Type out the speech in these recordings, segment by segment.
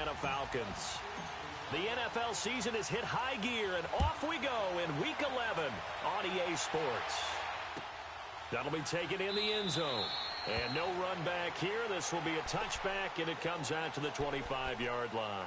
Atlanta Falcons. The NFL season has hit high gear, and off we go in Week 11 on EA Sports. That'll be taken in the end zone. And no run back here. This will be a touchback, and it comes out to the 25-yard line.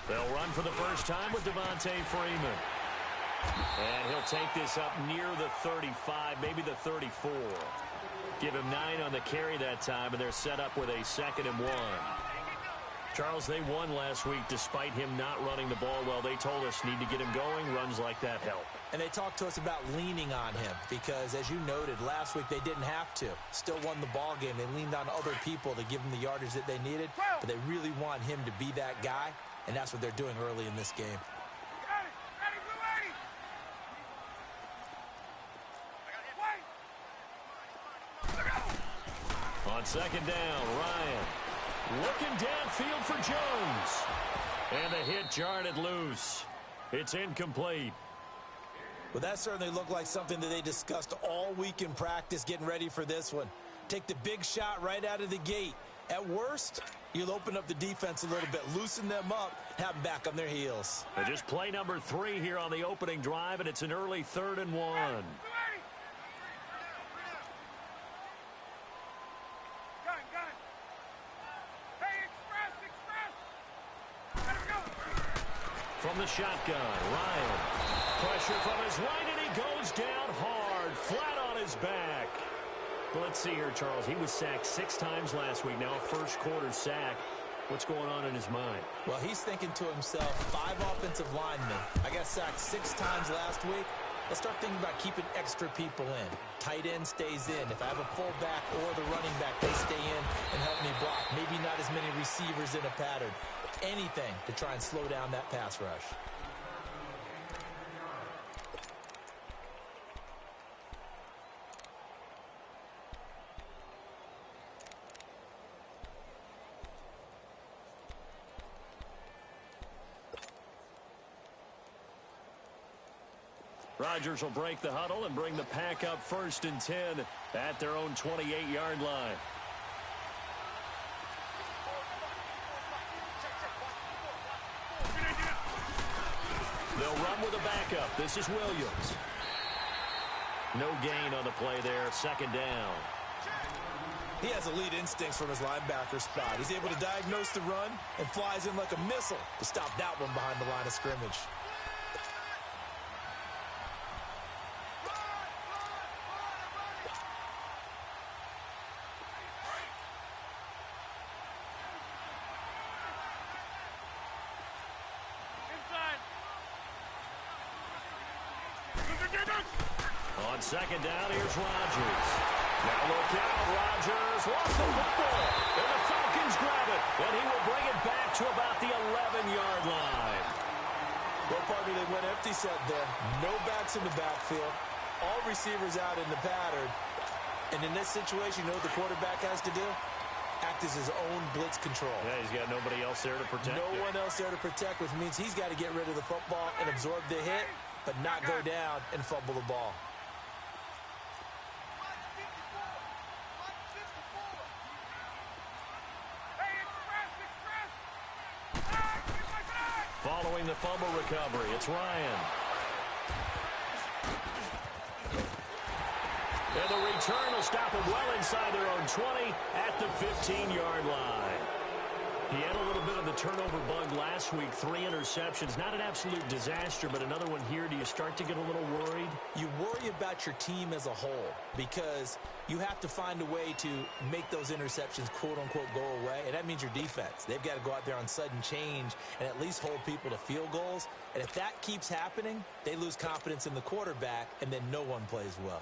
They'll run for the first time with Devontae Freeman. And he'll take this up near the 35, maybe the 34. Give him 9 on the carry that time, and they're set up with a 2nd and 1. Charles, they won last week despite him not running the ball well. They told us need to get him going. Runs like that help. And they talked to us about leaning on him because, as you noted, last week they didn't have to. Still won the ball game. They leaned on other people to give them the yardage that they needed, but they really want him to be that guy. And that's what they're doing early in this game. On 2nd down, Ryan looking downfield for Jones. And the hit jarred it loose. It's incomplete. Well, that certainly looked like something that they discussed all week in practice getting ready for this one. Take the big shot right out of the gate. At worst, you'll open up the defense a little bit, loosen them up, have them back on their heels. They're just play number 3 here on the opening drive, and it's an early 3rd and 1. From the shotgun, Ryan. Pressure from his right, and he goes down hard, flat on his back. Well, let's see here, Charles. He was sacked 6 times last week. Now a first-quarter sack. What's going on in his mind? Well, he's thinking to himself, 5 offensive linemen. I got sacked 6 times last week. Let's start thinking about keeping extra people in. Tight end stays in. If I have a fullback or the running back, they stay in and help me block. Maybe not as many receivers in a pattern. Anything to try and slow down that pass rush. Rodgers will break the huddle and bring the pack up 1st and 10 at their own 28-yard line. They'll run with a backup. This is Williams. No gain on the play there. 2nd down. He has elite instincts from his linebacker spot. He's able to diagnose the run and flies in like a missile to stop that one behind the line of scrimmage. On 2nd down, here's Rodgers. Now look out, Rodgers lost the football, and the Falcons grab it, and he will bring it back to about the 11-yard line. Well, partner, they went empty set there. No backs in the backfield. All receivers out in the pattern. And in this situation, you know what the quarterback has to do? Act as his own blitz control. Yeah, he's got nobody else there to protect. No one else there to protect, which means he's got to get rid of the football and absorb the hit, but not go down and fumble the ball. Following the fumble recovery, it's Ryan. And the return will stop them well inside their own 20 at the 15-yard line. He had a little bit of the turnover bug last week, 3 interceptions. Not an absolute disaster, but another one here. Do you start to get a little worried? You worry about your team as a whole because you have to find a way to make those interceptions, quote-unquote, go away, and that means your defense. They've got to go out there on sudden change and at least hold people to field goals. And if that keeps happening, they lose confidence in the quarterback, and then no one plays well.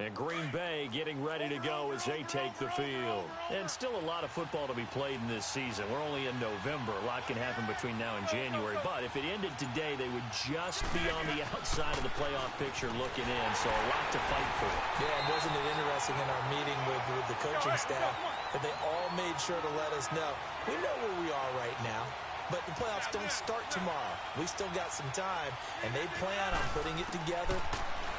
And Green Bay getting ready to go as they take the field. And still a lot of football to be played in this season. We're only in November. A lot can happen between now and January. But if it ended today, they would just be on the outside of the playoff picture looking in. So a lot to fight for. Yeah, and wasn't it interesting in our meeting with the coaching staff that they all made sure to let us know, we know where we are right now, but the playoffs don't start tomorrow. We still got some time, and they plan on putting it together,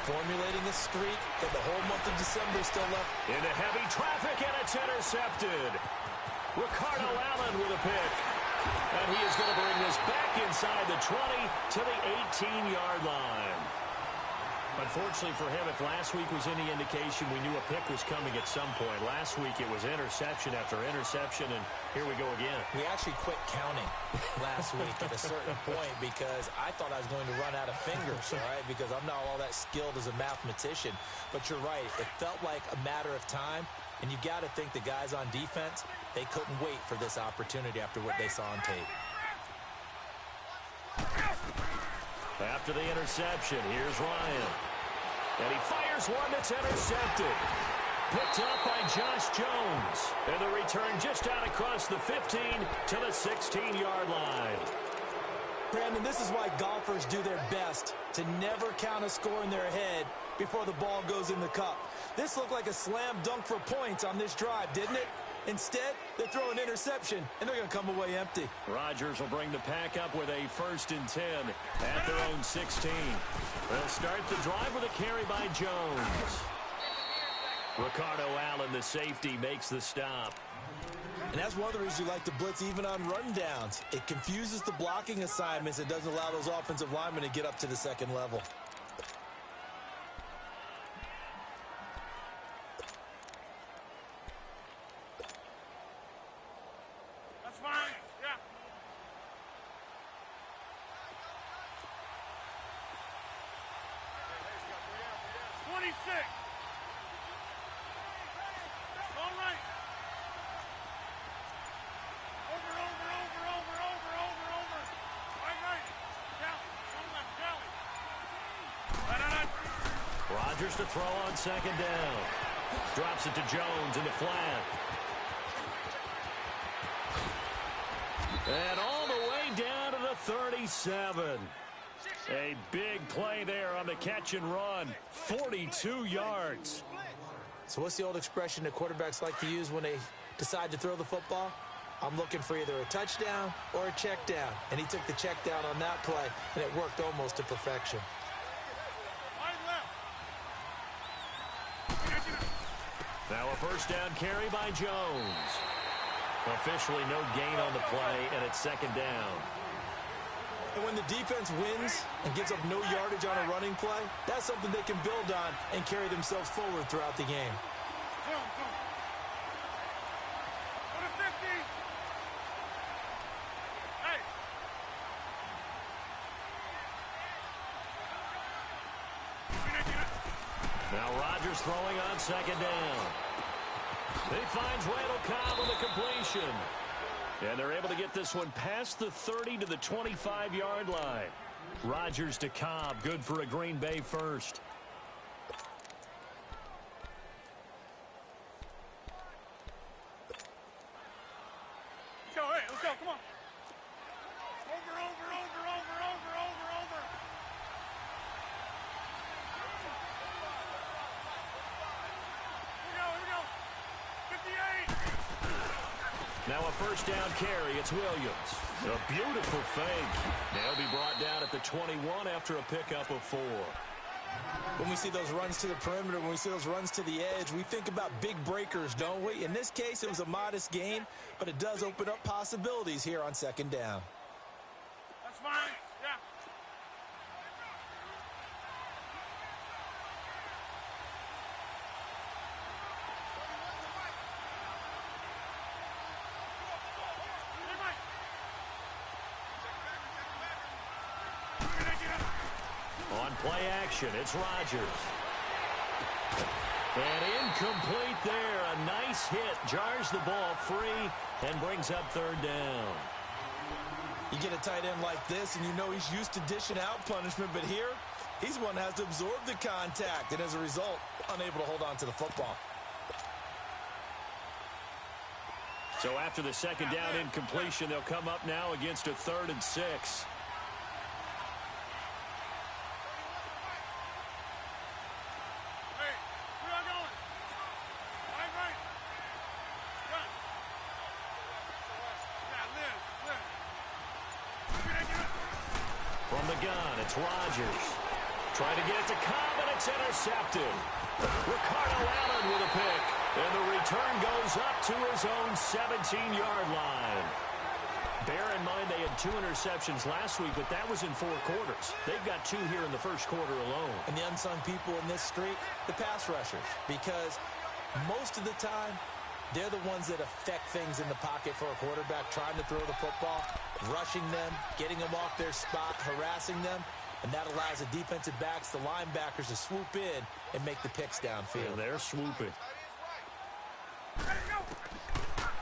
formulating a streak, that the whole month of December is still left. Into heavy traffic, and it's intercepted. Ricardo Allen with a pick. And he is going to bring this back inside the 20 to the 18-yard line. Unfortunately for him, if last week was any indication, we knew a pick was coming at some point. Last week it was interception after interception, and here we go again. We actually quit counting last week at a certain point because I thought I was going to run out of fingers, all right, because I'm not all that skilled as a mathematician. But you're right. It felt like a matter of time, and you got to think the guys on defense, they couldn't wait for this opportunity after what they saw on tape. After the interception, here's Ryan. And he fires one that's intercepted. Picked up by Josh Jones. And the return just out across the 15 to the 16-yard line. Brandon, this is why golfers do their best to never count a score in their head before the ball goes in the cup. This looked like a slam dunk for points on this drive, didn't it? Instead, they throw an interception, and they're going to come away empty. Rodgers will bring the pack up with a 1st and 10 at their own 16. They'll start the drive with a carry by Jones. Ricardo Allen, the safety, makes the stop. And that's one of the reasons you like to blitz even on rundowns. It confuses the blocking assignments. It doesn't allow those offensive linemen to get up to the second level. That's fine. Yeah. Rodgers to throw on 2nd down. Drops it to Jones in the flat. And all the way down to the 37. A big play there on the catch and run. 42 yards. So what's the old expression that quarterbacks like to use when they decide to throw the football? I'm looking for either a touchdown or a check down. And he took the check down on that play, and it worked almost to perfection. Now a 1st down carry by Jones. Officially no gain on the play, and it's 2nd down. And when the defense wins and gives up no yardage on a running play, that's something they can build on and carry themselves forward throughout the game. Now Rodgers throwing on 2nd down. He finds Randall Cobb on the completion. And they're able to get this one past the 30 to the 25-yard line. Rodgers to Cobb, good for a Green Bay 1st. Let's go, come on. Over. Here we go. 58. Now a 1st down carry. It's Williams. A beautiful fake. They'll be brought down at the 21 after a pickup of 4. When we see those runs to the perimeter, when we see those runs to the edge, we think about big breakers, don't we? In this case, it was a modest gain, but it does open up possibilities here on 2nd down. That's fine. Yeah. On play action, it's Rodgers. And incomplete there. A nice hit. Jars the ball free and brings up 3rd down. You get a tight end like this, and you know he's used to dishing out punishment, but here He's one that has to absorb the contact, and as a result, unable to hold on to the football. So after the second down incompletion, they'll come up now against a 3rd and 6. From the gun, it's Rodgers. Trying to get it to Cobb, and it's intercepted. Ricardo Allen with a pick. And the return goes up to his own 17-yard line. Bear in mind they had 2 interceptions last week, but that was in 4 quarters. They've got 2 here in the first quarter alone. And the unsung people in this streak, the pass rushers. Because most of the time, they're the ones that affect things in the pocket for a quarterback, trying to throw the football, rushing them, getting them off their spot, harassing them, and that allows the defensive backs, the linebackers, to swoop in and make the picks downfield. And they're swooping.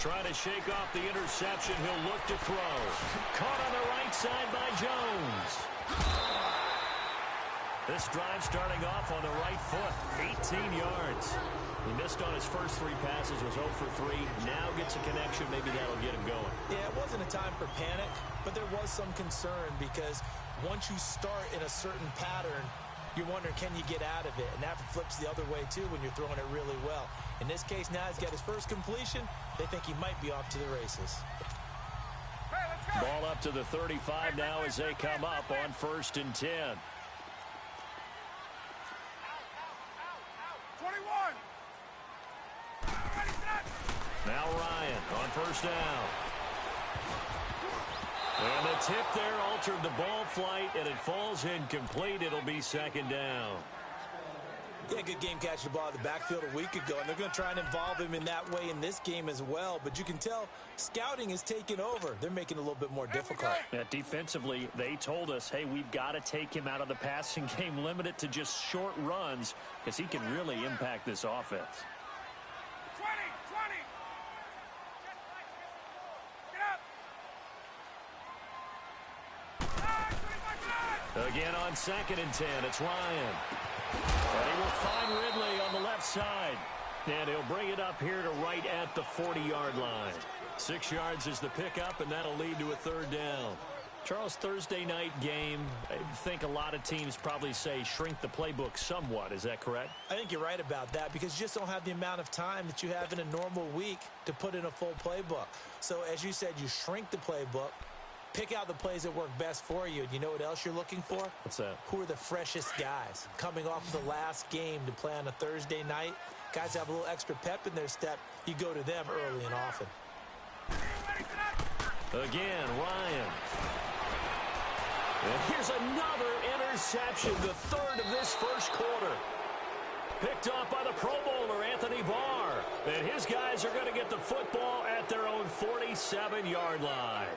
Trying to shake off the interception. He'll look to throw. Caught on the right side by Jones. This drive starting off on the right foot, 18 yards. He missed on his first 3 passes, was 0 for 3. Now gets a connection. Maybe that'll get him going. Yeah, it wasn't a time for panic, but there was some concern because once you start in a certain pattern, you're wondering, can you get out of it? And that flips the other way, too, when you're throwing it really well. In this case, now he's got his first completion. They think he might be off to the races. Ball up to the 35 now as they come up on 1st and 10. 21. Now Ryan on 1st down. And the tip there altered the ball flight, and it falls incomplete. It'll be 2nd down. Yeah, good game catching the ball at the backfield a week ago, and they're going to try and involve him in that way in this game as well. But you can tell scouting is taking over. They're making it a little bit more difficult. Yeah, defensively, they told us, hey, we've got to take him out of the passing game, limit it to just short runs, because he can really impact this offense. 20. Get up. Again on 2nd and 10, it's Ryan. And he will find Ridley on the left side. And he'll bring it up here to right at the 40-yard line. 6 yards is the pickup, and that'll lead to a 3rd down. Charles, Thursday night game, I think a lot of teams probably say shrink the playbook somewhat. Is that correct? I think you're right about that because you just don't have the amount of time that you have in a normal week to put in a full playbook. So, as you said, you shrink the playbook. Pick out the plays that work best for you. You know what else you're looking for? What's that? Who are the freshest guys coming off the last game to play on a Thursday night? Guys have a little extra pep in their step. You go to them early and often. Again, Ryan. And here's another interception, the 3rd of this first quarter. Picked off by the Pro Bowler, Anthony Barr. And his guys are going to get the football at their own 47-yard line.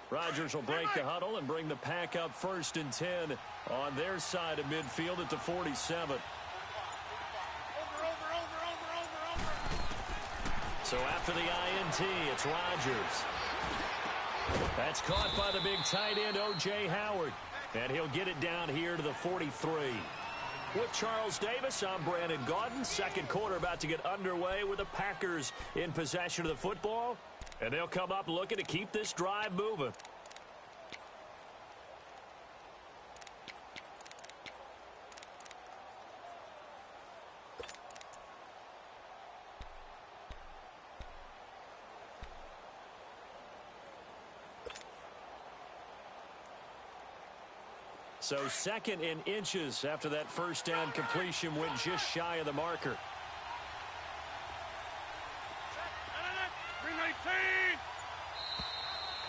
Rodgers will break the huddle and bring the pack up 1st and 10 on their side of midfield at the 47. So after the INT, it's Rodgers. That's caught by the big tight end, O.J. Howard. And he'll get it down here to the 43. With Charles Davis, I'm Brandon Gaudin. Second quarter about to get underway with the Packers in possession of the football. And they'll come up looking to keep this drive moving. So 2nd and inches after that first down completion went just shy of the marker. 319.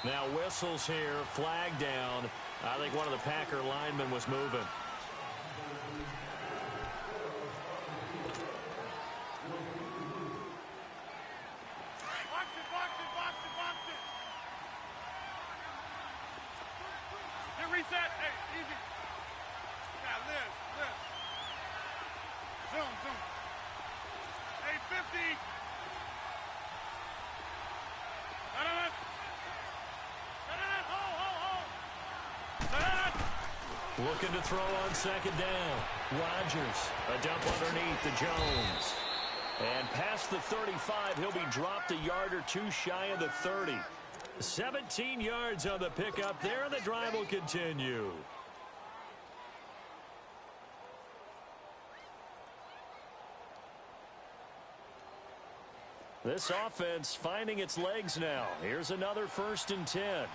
Now whistles here, flag down. I think one of the Packer linemen was moving. Box it. Reset. Hey, easy. Yeah, Liz. Zoom. Hey, 50. Looking to throw on second down. Rodgers, a dump underneath to Jones. And past the 35, he'll be dropped a yard or two shy of the 30. 17 yards on the pickup there, and the drive will continue. This offense finding its legs now. Here's another 1st and 10.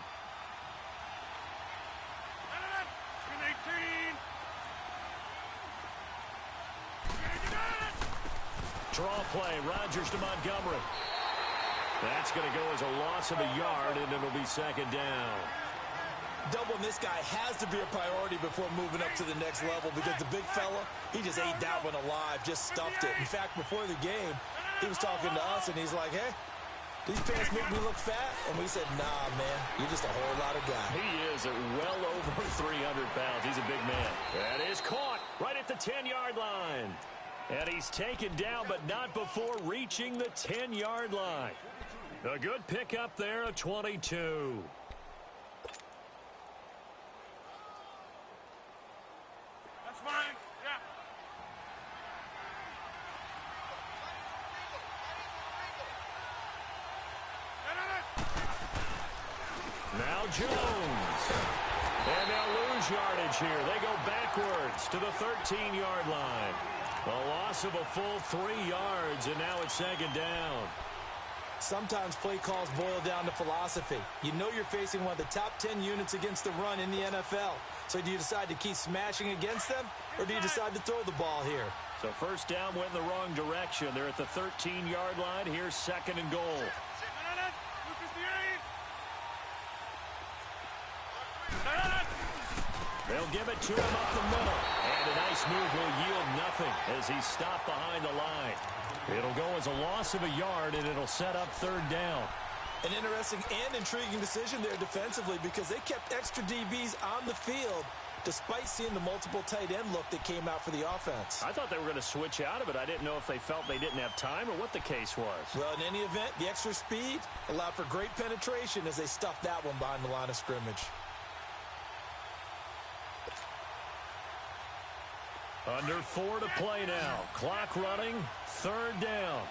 Draw play, Rodgers to Montgomery. That's going to go as a loss of a yard, and it'll be second down. Doubling this guy has to be a priority before moving up to the next level because the big fella, he just ate that one alive, just stuffed it. In fact, before the game, he was talking to us, and he's like, hey, these pants make me look fat. And we said, nah, man, you're just a whole lot of guy. He is at well over 300 pounds. He's a big man. That is caught right at the 10-yard line. And he's taken down, but not before reaching the 10-yard line. A good pickup there, a 22. That's fine. Yeah. Now Jones. And they'll lose yardage here. They go backwards to the 13-yard line. A loss of a full 3 yards, and now it's second down. Sometimes play calls boil down to philosophy. You know you're facing one of the top 10 units against the run in the NFL. So do you decide to keep smashing against them, or do you decide to throw the ball here? So first down went in the wrong direction. They're at the 13-yard line. Here's second and goal. They'll give it to him up the middle. And a nice move will yield nothing as he's stopped behind the line. It'll go as a loss of a yard, and it'll set up third down. An interesting and intriguing decision there defensively because they kept extra DBs on the field despite seeing the multiple tight end look that came out for the offense. I thought they were going to switch out of it. I didn't know if they felt they didn't have time or what the case was. Well, in any event, the extra speed allowed for great penetration as they stuffed that one behind the line of scrimmage. Under 4 to play now. Clock running. Third down.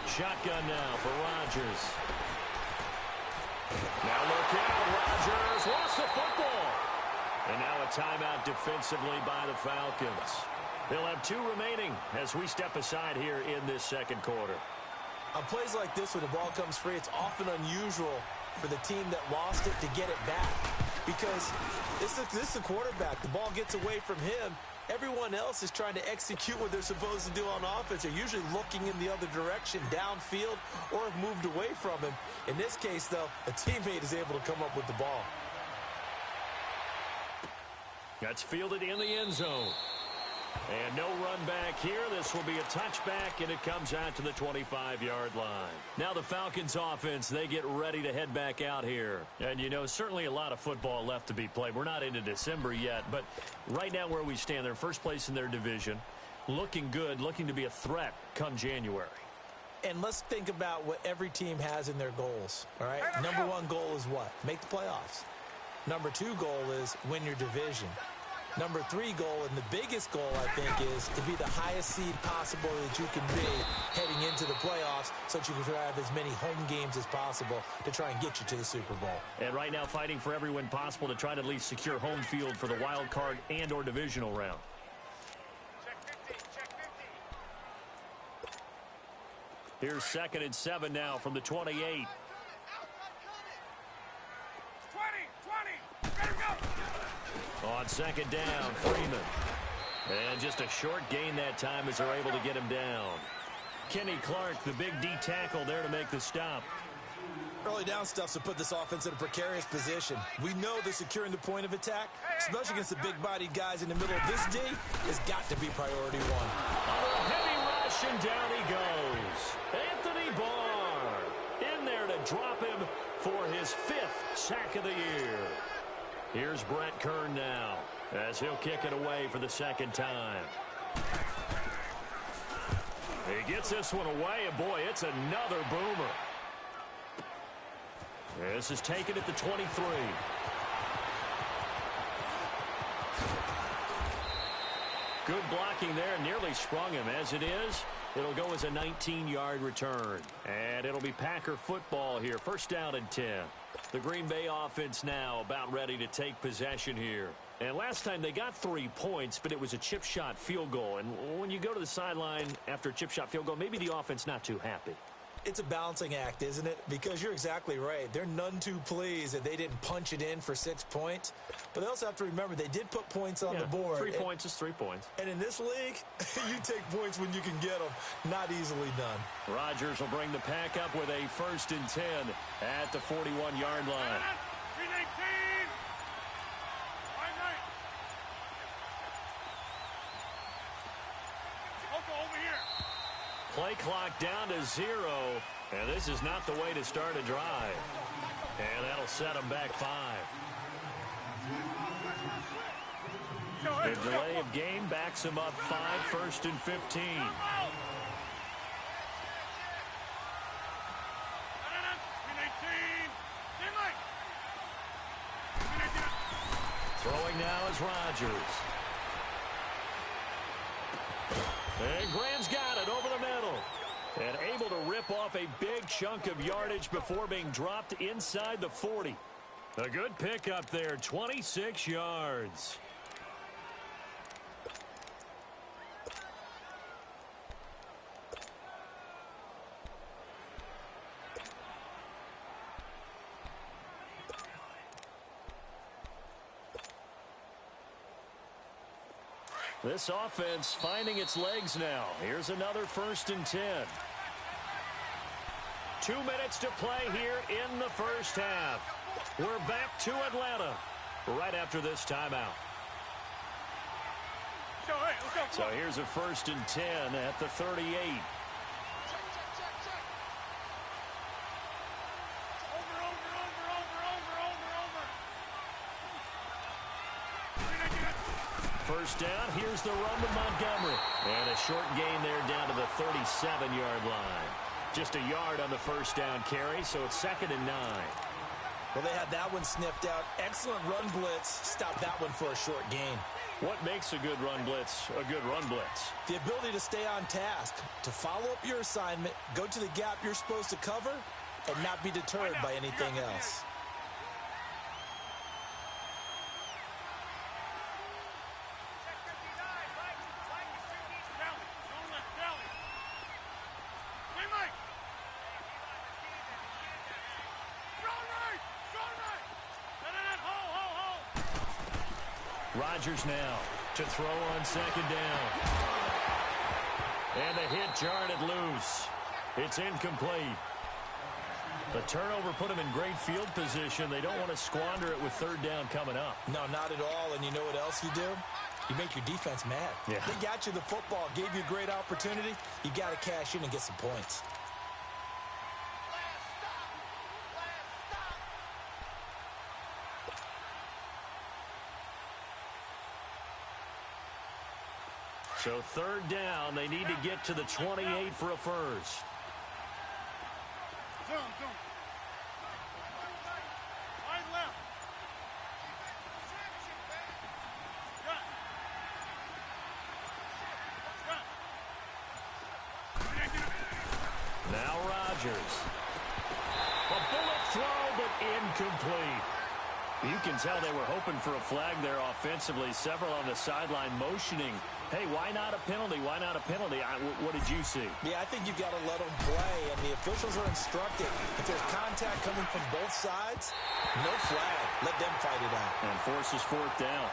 Shotgun now for Rodgers. Now look out. Rodgers lost the football. And now a timeout defensively by the Falcons. They'll have 2 remaining as we step aside here in this second quarter. On plays like this, when the ball comes free, it's often unusual for the team that lost it to get it back. Because this is a quarterback. The ball gets away from him. Everyone else is trying to execute what they're supposed to do on offense. They're usually looking in the other direction, downfield, or have moved away from him. In this case, though, a teammate is able to come up with the ball. That's fielded in the end zone. And no run back here. This will be a touchback, and it comes out to the 25-yard line. Now the Falcons offense, they get ready to head back out here. And, you know, certainly a lot of football left to be played. We're not into December yet, but right now where we stand, they're first place in their division, looking good, looking to be a threat come January. And let's think about what every team has in their goals, all right? Number 1 goal is what? Make the playoffs. Number 2 goal is win your division. Number 3 goal, and the biggest goal, I think, is to be the highest seed possible that you can be heading into the playoffs so that you can have as many home games as possible to try and get you to the Super Bowl. And right now fighting for every win possible to try to at least secure home field for the wild card and or divisional round. Here's 2nd and 7 now from the 28. 20. Ready to go. On second down, Freeman. And just a short gain that time as they're able to get him down. Kenny Clark, the big D tackle there to make the stop. Early down stuff's to put this offense in a precarious position. We know that securing the point of attack, especially against the big-bodied guys in the middle of this D, has got to be priority 1. A heavy rush, and down he goes. Anthony Barr. drop him for his 5th sack of the year. Here's Brett Kern now as he'll kick it away for the 2nd time. He gets this one away, and boy, it's another boomer. This is taken at the 23. Good blocking there, nearly sprung him. As it is, it'll go as a 19-yard return. And it'll be Packer football here. 1st down and 10. The Green Bay offense now about ready to take possession here. And last time they got 3 points, but it was a chip shot field goal. And when you go to the sideline after a chip shot field goal, maybe the offense not too happy. It's a balancing act, isn't it? Because you're exactly right. They're none too pleased that they didn't punch it in for 6 points. But they also have to remember they did put points on the board. 3 points is 3 points. And in this league, you take points when you can get them. Not easily done. Rodgers will bring the Pack up with a 1st and 10 at the 41-yard line. 319. Over here. Play clock down to 0, and this is not the way to start a drive. And that'll set them back 5. The delay of game backs them up 5, 1st and 15. Throwing now is Rodgers. And Graham's got it over the middle. And able to rip off a big chunk of yardage before being dropped inside the 40. A good pickup there, 26 yards. This offense finding its legs now. Here's another 1st and 10. 2 minutes to play here in the 1st half. We're back to Atlanta right after this timeout. So here's a 1st and 10 at the 38. First down, here's the run to Montgomery. And a short gain there down to the 37-yard line. Just a yard on the 1st down carry, so it's 2nd and 9. Well, they had that one sniffed out. Excellent run blitz. Stop that one for a short gain. What makes a good run blitz a good run blitz? The ability to stay on task, to follow up your assignment, go to the gap you're supposed to cover, and not be deterred by anything else. Rodgers now to throw on 2nd down. And the hit jarred it loose. It's incomplete. The turnover put him in great field position. They don't want to squander it with 3rd down coming up. No, not at all. And you know what else you do? You make your defense mad. Yeah. They got you the football, gave you a great opportunity. You got to cash in and get some points. So 3rd down, they need to get to the 28 for a 1st. Zoom. Wide left. Now Rodgers. A bullet throw, but incomplete. You can tell they were hoping for a flag there offensively. Several on the sideline motioning. Hey, why not a penalty? Why not a penalty? What did you see? Yeah, I think you got to let them play, and the officials are instructed. If there's contact coming from both sides, no flag. Let them fight it out. And forces 4th down.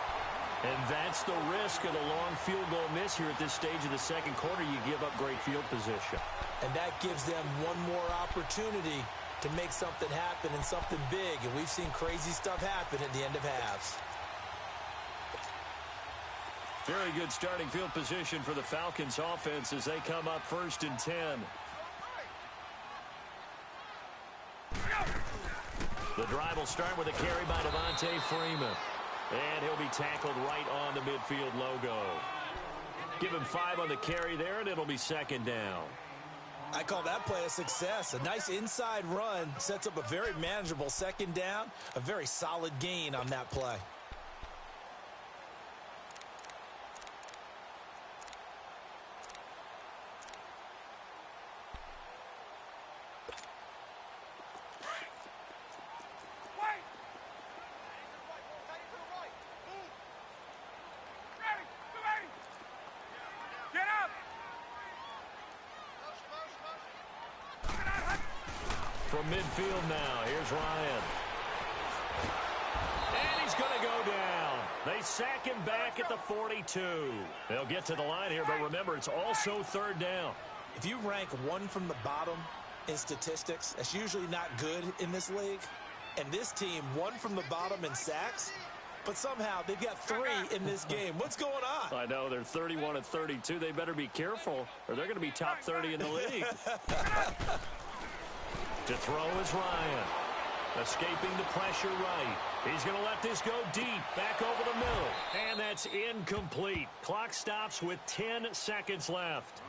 And that's the risk of the long field goal miss here at this stage of the 2nd quarter. You give up great field position. And that gives them one more opportunity to make something happen and something big. And we've seen crazy stuff happen at the end of halves. Very good starting field position for the Falcons offense as they come up 1st and 10. The drive will start with a carry by Devontae Freeman. And he'll be tackled right on the midfield logo. Give him 5 on the carry there, and it'll be second down. I call that play a success. A nice inside run sets up a very manageable second down. A very solid gain on that play. From midfield now, here's Ryan. And he's going to go down. They sack him back at the 42. They'll get to the line here, but remember, it's also third down. If you rank one from the bottom in statistics, that's usually not good in this league. And this team, one from the bottom in sacks, but somehow they've got 3 in this game. What's going on? I know, they're 31-32. They better be careful, or they're going to be top 30 in the league. To throw is Ryan. Escaping the pressure right. He's going to let this go deep. Back over the middle. And that's incomplete. Clock stops with 10 seconds left.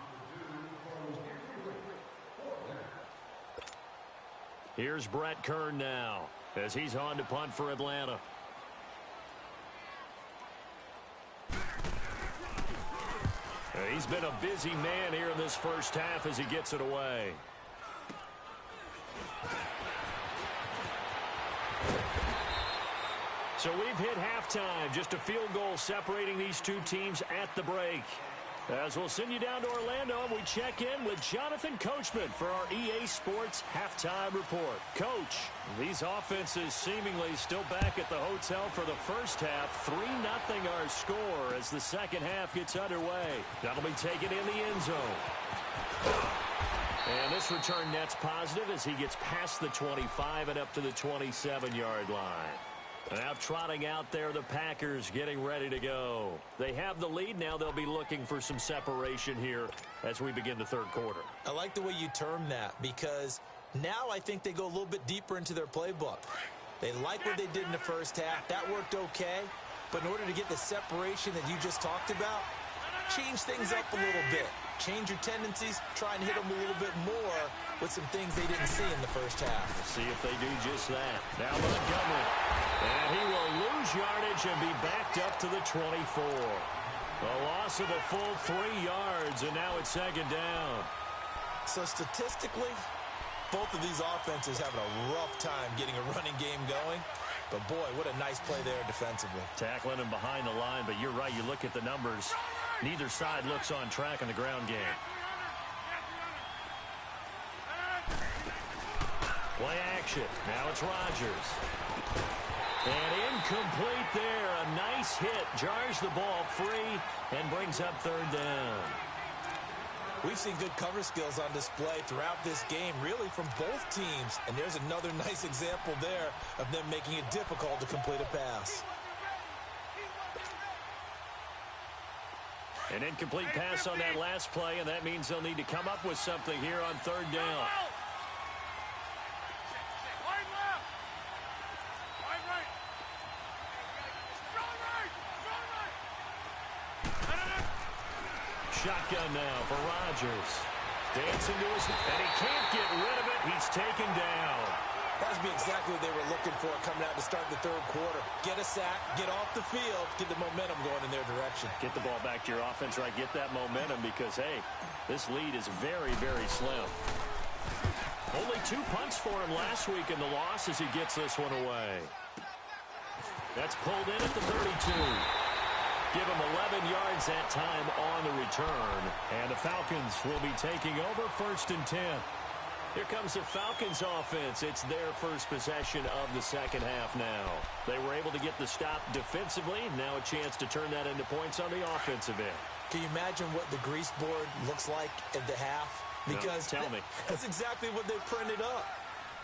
Here's Brett Kern now as he's on to punt for Atlanta. He's been a busy man here in this first half as he gets it away. So we've hit halftime. Just a field goal separating these two teams at the break. As we'll send you down to Orlando, we check in with Jonathan Coachman for our EA Sports Halftime Report. Coach, these offenses seemingly still back at the hotel for the first half. 3-0 our score as the second half gets underway. That'll be taken in the end zone. And this return net's positive as he gets past the 25 and up to the 27-yard line. Now trotting out there, the Packers getting ready to go. They have the lead. Now they'll be looking for some separation here as we begin the third quarter. I like the way you term that because now I think they go a little bit deeper into their playbook. They like what they did in the first half. That worked okay. But in order to get the separation that you just talked about, change things up a little bit. Change your tendencies. Try and hit them a little bit more with some things they didn't see in the first half. We'll see if they do just that. Now Montgomery. And he will lose yardage and be backed up to the 24. A loss of a full 3 yards, and now it's second down. So statistically, both of these offenses having a rough time getting a running game going. But, boy, what a nice play there defensively. Tackling him behind the line, but you're right. You look at the numbers. Neither side looks on track in the ground game. Play action. Now it's Rodgers. And incomplete there. A nice hit. Jars the ball free and brings up third down. We've seen good cover skills on display throughout this game, really from both teams. And there's another nice example there of them making it difficult to complete a pass. An incomplete pass on that last play, and that means they'll need to come up with something here on third down. Shotgun now for Rodgers. Dancing to his, and he can't get rid of it. He's taken down. That would be exactly what they were looking for coming out to start the third quarter. Get a sack, get off the field, get the momentum going in their direction. Get the ball back to your offense, right? Get that momentum because, hey, this lead is very, very slim. Only 2 punts for him last week in the loss as he gets this one away. That's pulled in at the 32. Give him 11 yards that time on the return. And the Falcons will be taking over 1st and 10. Here comes the Falcons offense. It's their first possession of the second half now. They were able to get the stop defensively. Now a chance to turn that into points on the offensive end. Can you imagine what the grease board looks like at the half? Because no, tell me. That's exactly what they printed up.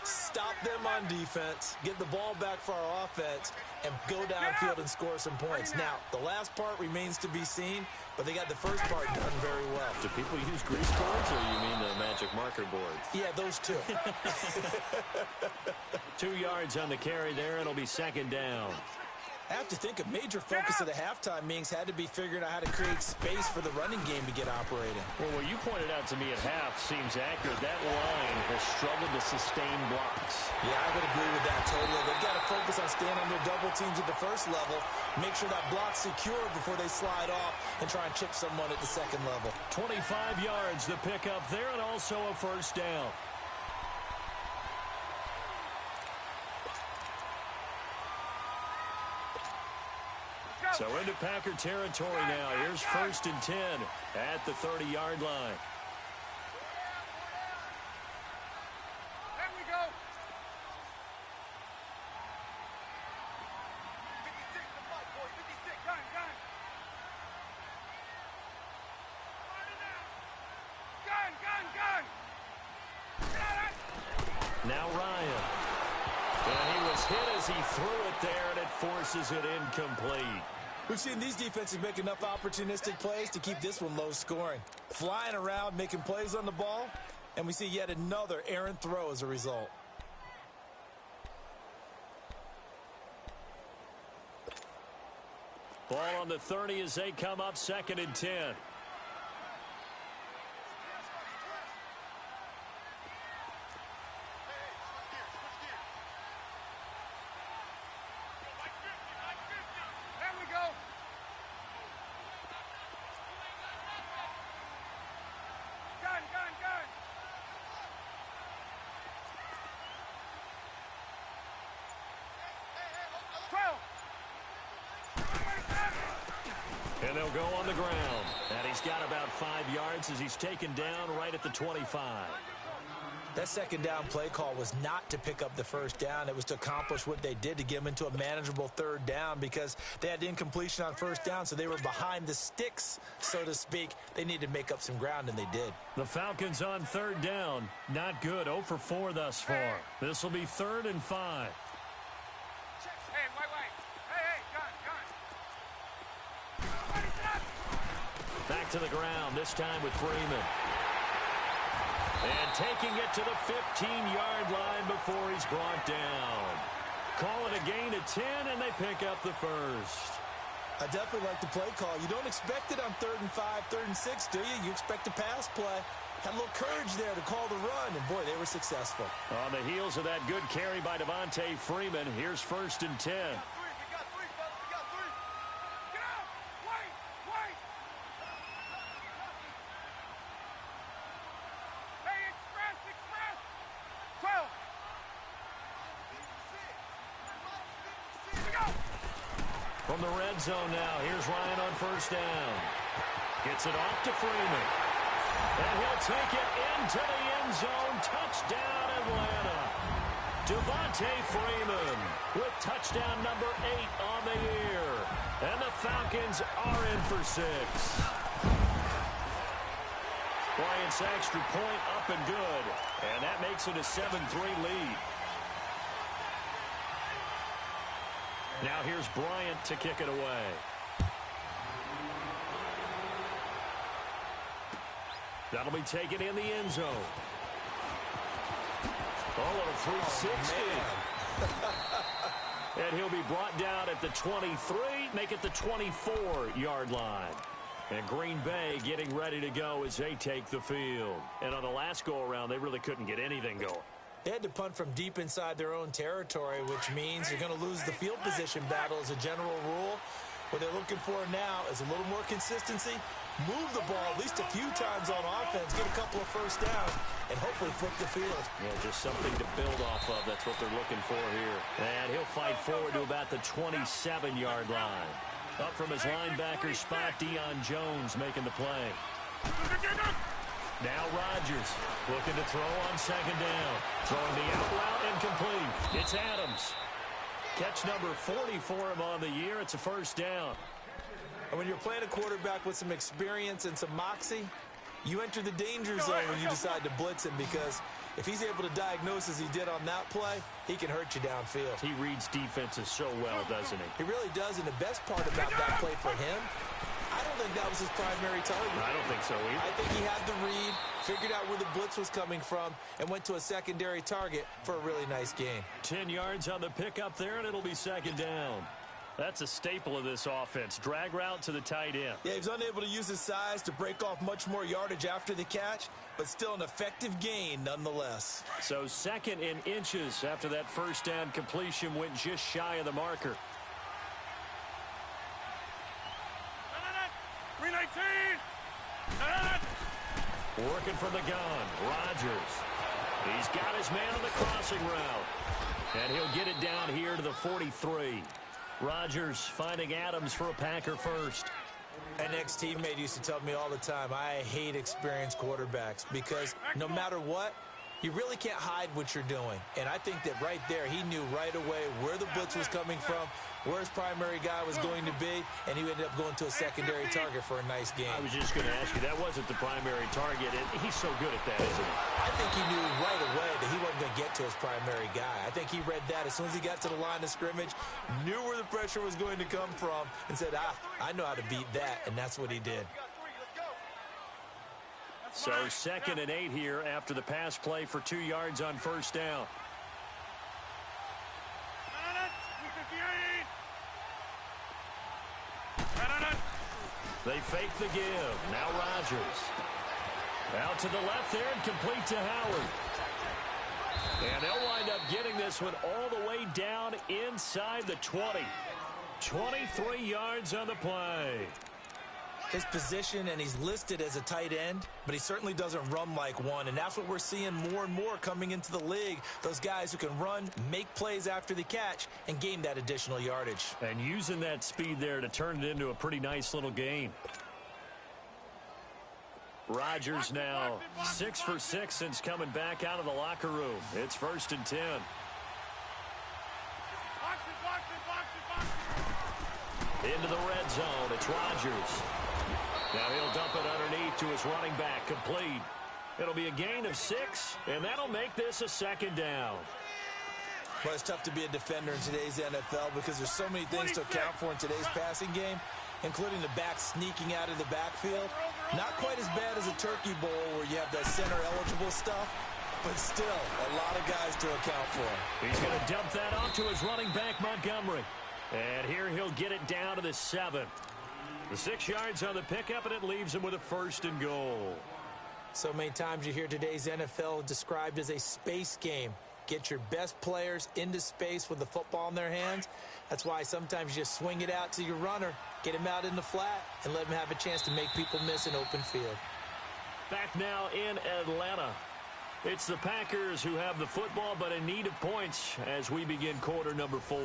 Stop them on defense, get the ball back for our offense, and go downfield and score some points. Now, the last part remains to be seen, but they got the first part done very well. Do people use grease boards, or you mean the magic marker boards? Yeah, those two. 2 yards on the carry there. It'll be second down. I have to think a major focus of the halftime meetings had to be figuring out how to create space for the running game to get operating. Well, what you pointed out to me at half seems accurate. That line has struggled to sustain blocks. Yeah, I would agree with that totally. They've got to focus on staying on their double teams at the first level, make sure that block's secure before they slide off and try and chip someone at the second level. 25 yards to pick up there, and also a first down. So into Packer territory now. Here's 1st and 10 at the 30-yard line. There we go. 56, the block, boy. 56, gun. Gun. Now Ryan. And he was hit as he threw it there, and it forces it incomplete. We've seen these defenses make enough opportunistic plays to keep this one low scoring. Flying around, making plays on the ball, and we see yet another errant throw as a result. Ball on the 30 as they come up 2nd and 10. And they'll go on the ground. And he's got about 5 yards as he's taken down right at the 25. That second down play call was not to pick up the first down. It was to accomplish what they did, to get them into a manageable 3rd down, because they had incompletion on 1st down, so they were behind the sticks, so to speak. They needed to make up some ground, and they did. The Falcons on 3rd down. Not good. 0 for 4 thus far. This will be 3rd and 5. Hey, wait. Hey, gun. Back to the ground, this time with Freeman. And taking it to the 15-yard line before he's brought down. Call it a gain of 10, and they pick up the first. I definitely like the play call. You don't expect it on 3rd and 5, 3rd and 6, do you? You expect a pass play. Had a little courage there to call the run, and boy, they were successful. On the heels of that good carry by Devontae Freeman, here's 1st and 10. We got three, fellas. We got three. Get out. Wait. Hey, express. 12. We go. From the red zone now, here's Ryan on 1st down. Gets it off to Freeman. And he'll take it into the end zone. Touchdown, Atlanta. Devontae Freeman with touchdown number 8 on the year. And the Falcons are in for 6. Bryant's extra point up and good. And that makes it a 7-3 lead. Now here's Bryant to kick it away. That'll be taken in the end zone. Oh, a 360. And he'll be brought down at the 23, make it the 24-yard line. And Green Bay getting ready to go as they take the field. And on the last go-around, they really couldn't get anything going. They had to punt from deep inside their own territory, which means you're going to lose the field position battle as a general rule. What they're looking for now is a little more consistency, move the ball at least a few times on offense, get a couple of first downs, and hopefully flip the field. Yeah, just something to build off of. That's what they're looking for here. And he'll fight forward to about the 27-yard line. Up from his linebacker spot, Deion Jones making the play. Now Rodgers looking to throw on 2nd down. Throwing the out route incomplete. It's Adams. Catch number 40 for him on the year. It's a first down. And when you're playing a quarterback with some experience and some moxie, you enter the danger zone when you decide to blitz him, because If he's able to diagnose as he did on that play, he can hurt you downfield. He reads defenses so well, doesn't he? He really does, and the best part about that play for him, I don't think that was his primary target. I don't think so either. I think he had the read, figured out where the blitz was coming from, and went to a secondary target for a really nice gain. 10 yards on the pickup there, and it'll be second down. That's a staple of this offense. Drag route to the tight end. Yeah, he was unable to use his size to break off much more yardage after the catch, but still an effective gain nonetheless. So second in inches after that first down completion went just shy of the marker. 319. Working from the gun, Rodgers. He's got his man on the crossing route. And he'll get it down here to the 43. Rodgers finding Adams for a Packer first. An ex-teammate used to tell me all the time, I hate experienced quarterbacks because no matter what, you really can't hide what you're doing. And I think that right there, he knew right away where the blitz was coming from, where his primary guy was going to be, and he ended up going to a secondary target for a nice game. I was just going to ask you, that wasn't the primary target, and he's so good at that, isn't he? I think he knew right away that he wasn't going to get to his primary guy. I think he read that as soon as he got to the line of scrimmage, knew where the pressure was going to come from, and said, I know how to beat that, and that's what he did. So 2nd and 8 here after the pass play for 2 yards on first down. They fake the give. Now Rodgers. Out to the left there and complete to Howard. And they'll wind up getting this one all the way down inside the 20. 23 yards on the play. His position, and he's listed as a tight end, but he certainly doesn't run like one, and that's what we're seeing more and more coming into the league. Those guys who can run, make plays after the catch, and gain that additional yardage. And using that speed there to turn it into a pretty nice little gain. Rodgers now 6 for 6 since coming back out of the locker room. It's 1st and 10. Into the red zone. It's Rodgers. Now he'll dump it underneath to his running back, complete. It'll be a gain of 6, and that'll make this a 2nd down. Well, it's tough to be a defender in today's NFL because there's so many things to account for in today's passing game, including the back sneaking out of the backfield. Not quite as bad as a turkey bowl where you have that center-eligible stuff, but still a lot of guys to account for. He's going to dump that off to his running back, Montgomery. And here he'll get it down to the 7. The 6 yards on the pickup, and it leaves him with a 1st and goal. So many times you hear today's NFL described as a space game. Get your best players into space with the football in their hands. That's why sometimes you just swing it out to your runner, get him out in the flat, and let him have a chance to make people miss an open field. Back now in Atlanta. It's the Packers who have the football, but in need of points as we begin quarter number 4.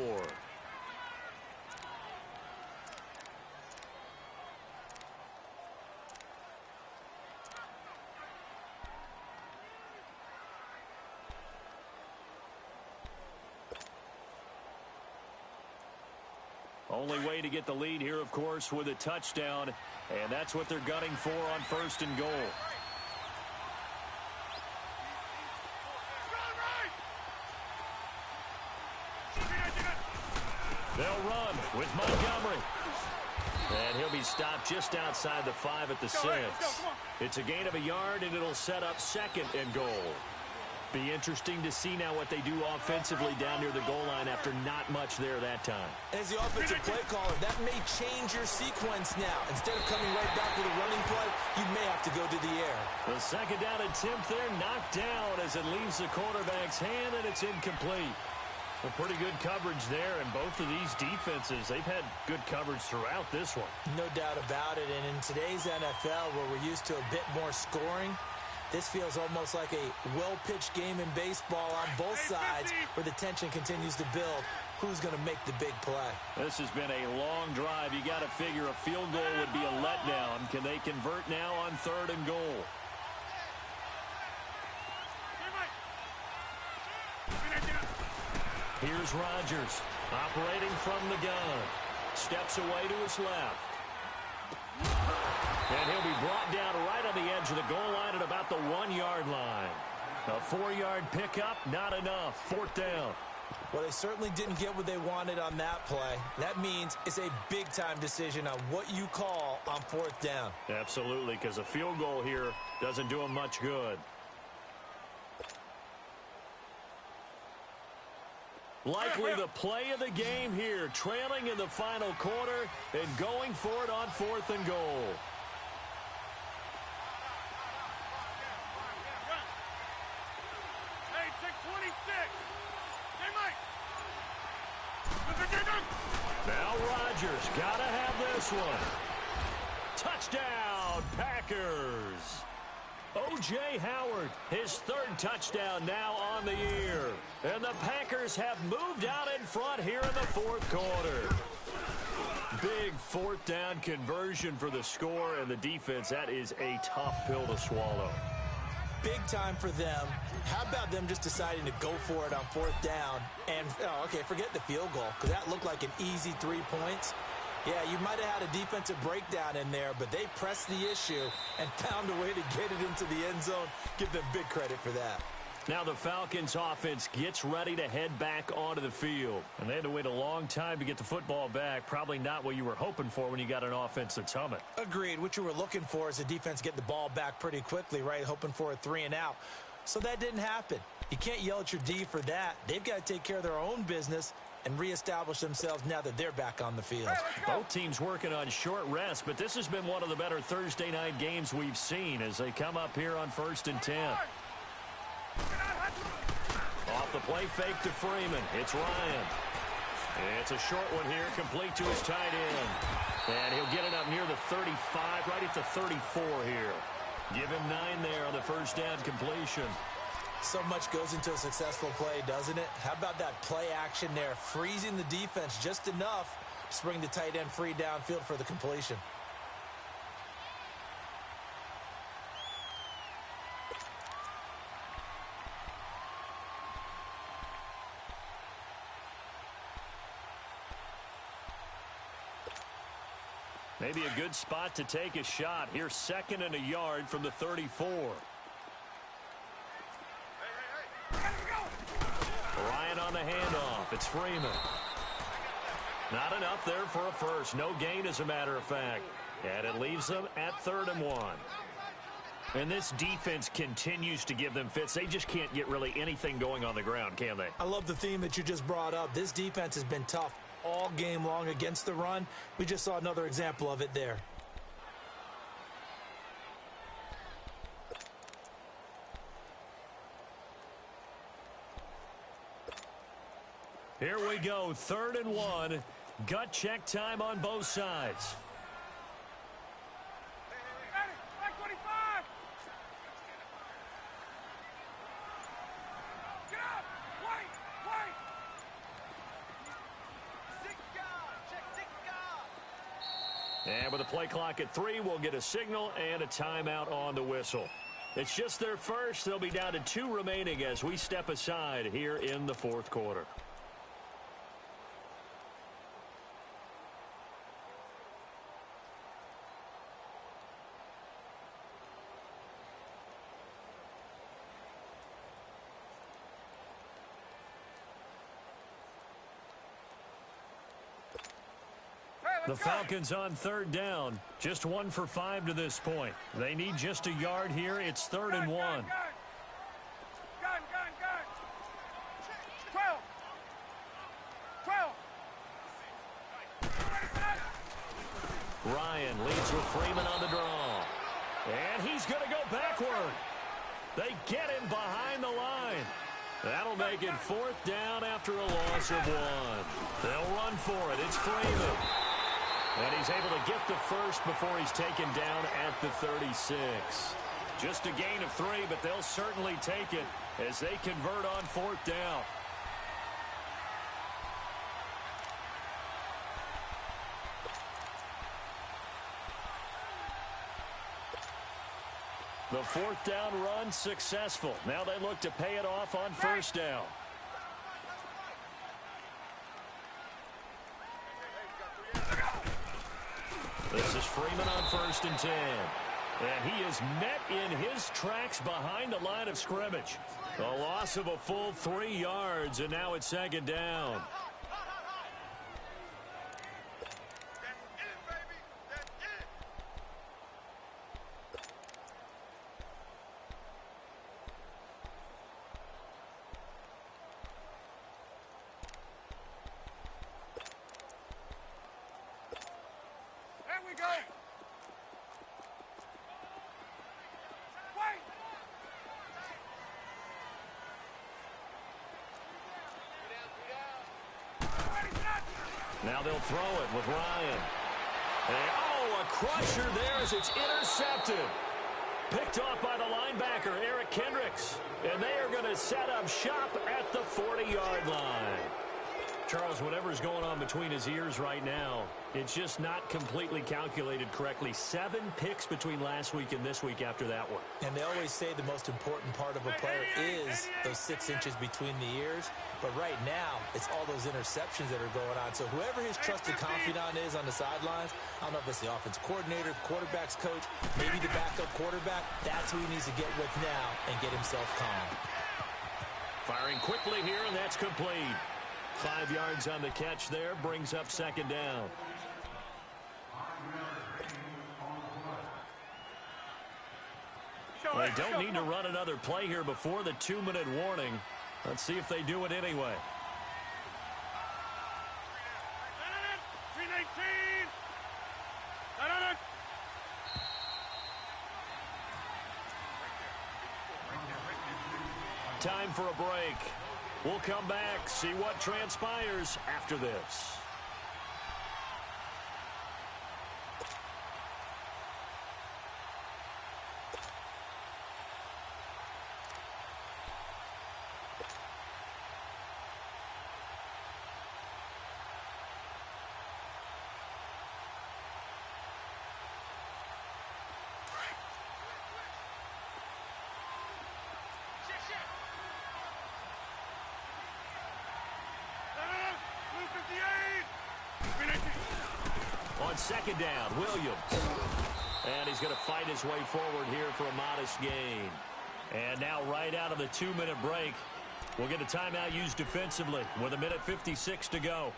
Only way to get the lead here, of course, with a touchdown, and that's what they're gunning for on 1st and goal. They'll run with Montgomery. And he'll be stopped just outside the 5 at the 6. It's a gain of a yard, and it'll set up 2nd and goal. Be interesting to see now what they do offensively down near the goal line after not much there that time. As the offensive play caller, that may change your sequence now. Instead of coming right back with a running play, you may have to go to the air. The 2nd down attempt there knocked down as it leaves the quarterback's hand, and it's incomplete. Well, pretty good coverage there, and both of these defenses, they've had good coverage throughout this one. No doubt about it, and in today's NFL, where we're used to a bit more scoring, this feels almost like a well-pitched game in baseball on both sides where the tension continues to build. Who's going to make the big play? This has been a long drive. You got to figure a field goal would be a letdown. Can they convert now on 3rd and goal? Here's Rodgers operating from the gun. Steps away to his left. And he'll be brought down right on the edge of the goal line at about the 1-yard line. A 4-yard pickup, not enough. 4th down. Well, they certainly didn't get what they wanted on that play. That means it's a big-time decision on what you call on 4th down. Absolutely, because a field goal here doesn't do them much good. Likely the play of the game here, trailing in the final quarter and going for it on 4th and goal. Hey, check 26. Hey, Mike. Now Rodgers got to have this one. Touchdown, Packers. O.J. Howard, his 3rd touchdown now on the year. And the Packers have moved out in front here in the 4th quarter. Big 4th down conversion for the score, and the defense, that is a tough pill to swallow. Big time for them. How about them just deciding to go for it on 4th down? And, okay, forget the field goal, because that looked like an easy 3 points. Yeah, you might have had a defensive breakdown in there, but they pressed the issue and found a way to get it into the end zone. Give them big credit for that. Now the Falcons offense gets ready to head back onto the field. And they had to wait a long time to get the football back. Probably not what you were hoping for when you got an offense that's humming. Agreed. What you were looking for is the defense get the ball back pretty quickly, right? Hoping for a 3 and out. So that didn't happen. You can't yell at your D for that. They've got to take care of their own business and reestablish themselves now that they're back on the field. Both teams working on short rest, but this has been one of the better Thursday night games we've seen as they come up here on 1st and 10. Off the play fake to Freeman. It's Ryan. It's a short one here, complete to his tight end. And he'll get it up near the 35, right at the 34 here. Give him 9 there on the 1st down completion. So much goes into a successful play, doesn't it? How about that play action there, freezing the defense just enough to bring the tight end free downfield for the completion. Maybe a good spot to take a shot. Here's 2nd and a yard from the 34. Ryan on the handoff. It's Freeman. Not enough there for a first. No gain, as a matter of fact. And it leaves them at 3rd and 1. And this defense continues to give them fits. They just can't get really anything going on the ground, can they? I love the theme that you just brought up. This defense has been tough all game long against the run. We just saw another example of it there. Here we go, 3rd and 1. Gut check time on both sides. Back 25. Get up. Wait. 6 guard. Check 6 guard. And with a play clock at 3, we'll get a signal and a timeout on the whistle. It's just their first. They'll be down to 2 remaining as we step aside here in the 4th quarter. The Falcons on 3rd down. Just 1 for 5 to this point. They need just a yard here. It's 3rd and 1. Gun. 12. Ryan leads with Freeman on the draw. And he's going to go backward. They get him behind the line. That'll make it 4th down after a loss of 1. They'll run for it. It's Freeman. And he's able to get the first before he's taken down at the 36. Just a gain of 3, but they'll certainly take it as they convert on 4th down. The 4th down run successful. Now they look to pay it off on 1st down. This is Freeman on 1st and 10. And he is met in his tracks behind the line of scrimmage. A loss of a full 3 yards, and now it's second down. Now they'll throw it with Ryan. And, oh, a crusher there as it's intercepted. Picked off by the linebacker, Eric Kendricks. And they are going to set up shop at the 40-yard line. Charles, whatever's going on between his ears right now, it's just not completely calculated correctly. 7 picks between last week and this week after that one. And they always say the most important part of a player is those 6 inches between the ears. But right now, it's all those interceptions that are going on. So whoever his trusted confidant is on the sidelines, I don't know if it's the offense coordinator, the quarterback's coach, maybe the backup quarterback, that's who he needs to get with now and get himself calm. Firing quickly here, and that's complete. 5 yards on the catch there, brings up second down. They don't need to run another play here before the 2-minute warning. Let's see if they do it anyway. 319. Time for a break. We'll come back, see what transpires after this. On second down, Williams. And he's going to fight his way forward here for a modest gain. And now right out of the 2-minute break, we'll get a timeout used defensively with 1:56 to go.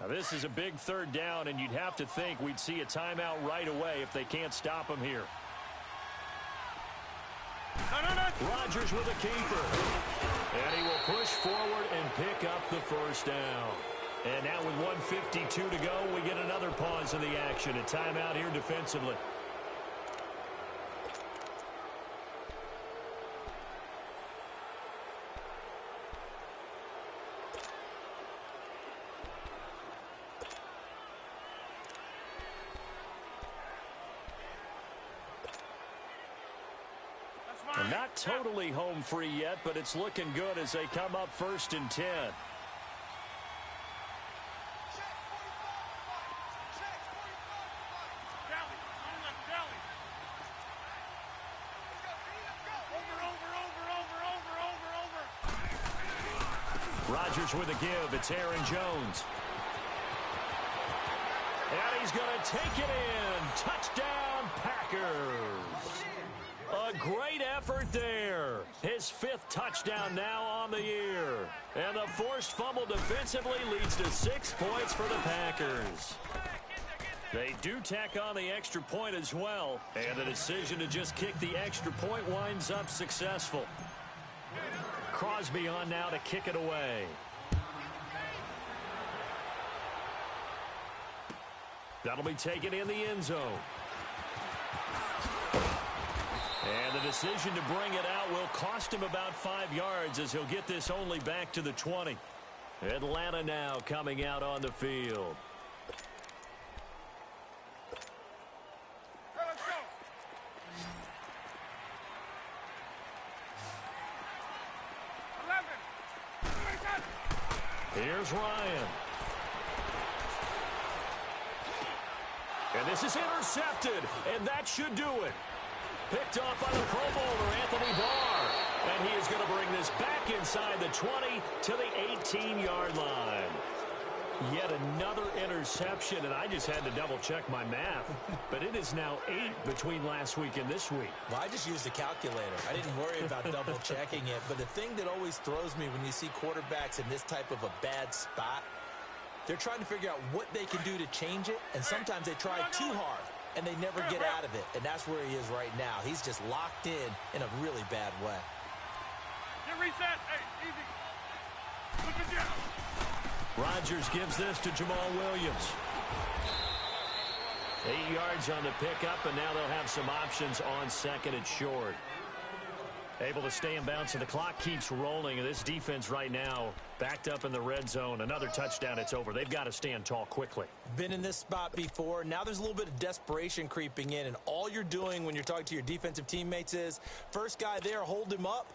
Now this is a big third down, and you'd have to think we'd see a timeout right away if they can't stop him here. Rodgers with a keeper. And he will push forward and pick up the first down. And now with 1:52 to go, we get another pause in the action. A timeout here defensively. Not totally home free yet, but it's looking good as they come up 1st and 10. Rodgers with a give. It's Aaron Jones. And he's going to take it in. Touchdown, Packers. A great effort there. His 5th touchdown now on the year. And the forced fumble defensively leads to 6 points for the Packers. They do tack on the extra point as well. And the decision to just kick the extra point winds up successful. Crosby on now to kick it away. That'll be taken in the end zone. And the decision to bring it out will cost him about 5 yards as he'll get this only back to the 20. Atlanta now coming out on the field. Let's go. Here's Ryan. And this is intercepted, and that should do it. Picked off by the Pro Bowler, Anthony Barr. And he is going to bring this back inside the 20 to the 18-yard line. Yet another interception, and I just had to double-check my math. But it is now 8 between last week and this week. Well, I just used a calculator. I didn't worry about double-checking it. But the thing that always throws me when you see quarterbacks in this type of a bad spot, they're trying to figure out what they can do to change it, and sometimes they try too hard, and they never get out of it. And that's where he is right now. He's just locked in a really bad way. Get reset. Hey, easy. Look at you. Rodgers gives this to Jamal Williams. 8 yards on the pickup, and now they'll have some options on second and short. Able to stay in bounds, and the clock keeps rolling. And this defense right now backed up in the red zone. Another touchdown, it's over. They've got to stand tall quickly. Been in this spot before. Now there's a little bit of desperation creeping in, and all you're doing when you're talking to your defensive teammates is first guy there, hold him up.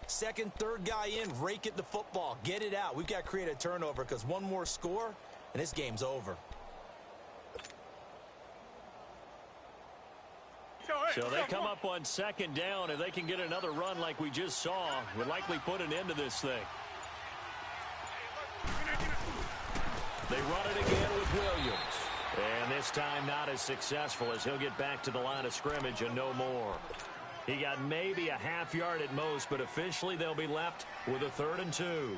Second, third guy in, rake at the football. Get it out. We've got to create a turnover because one more score, and this game's over. So they come up on second down. If they can get another run like we just saw, would likely put an end to this thing. They run it again with Williams. And this time not as successful as he'll get back to the line of scrimmage and no more. He got maybe a half yard at most, but officially they'll be left with a 3rd and 2.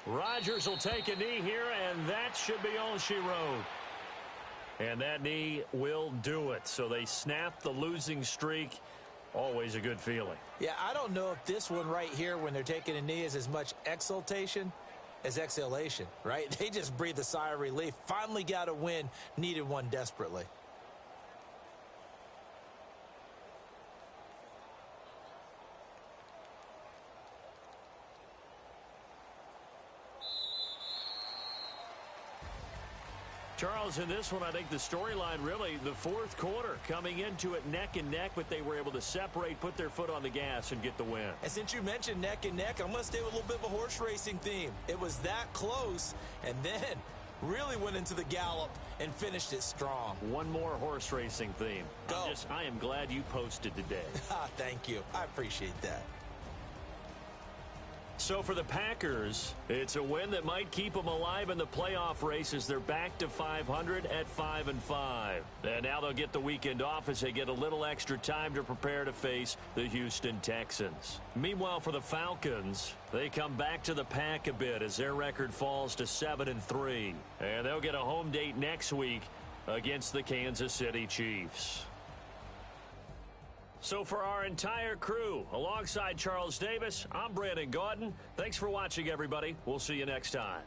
Rodgers will take a knee here, and that should be all she wrote. And that knee will do it. So they snap the losing streak. Always a good feeling. Yeah, I don't know if this one right here when they're taking a knee is as much exultation as exhalation, right? They just breathe a sigh of relief. Finally got a win. Needed one desperately. Charles, in this one, I think the storyline really, the fourth quarter, coming into it neck and neck, but they were able to separate, put their foot on the gas, and get the win. And since you mentioned neck and neck, I'm going to stay with a little bit of a horse racing theme. It was that close, and then really went into the gallop and finished it strong. One more horse racing theme. Go. I am glad you posted today. Thank you. I appreciate that. So for the Packers, it's a win that might keep them alive in the playoff race as they're back to 500 at 5-5. And now they'll get the weekend off as they get a little extra time to prepare to face the Houston Texans. Meanwhile, for the Falcons, they come back to the pack a bit as their record falls to 7-3. And they'll get a home date next week against the Kansas City Chiefs. So for our entire crew, alongside Charles Davis, I'm Brandon Gaudin. Thanks for watching, everybody. We'll see you next time.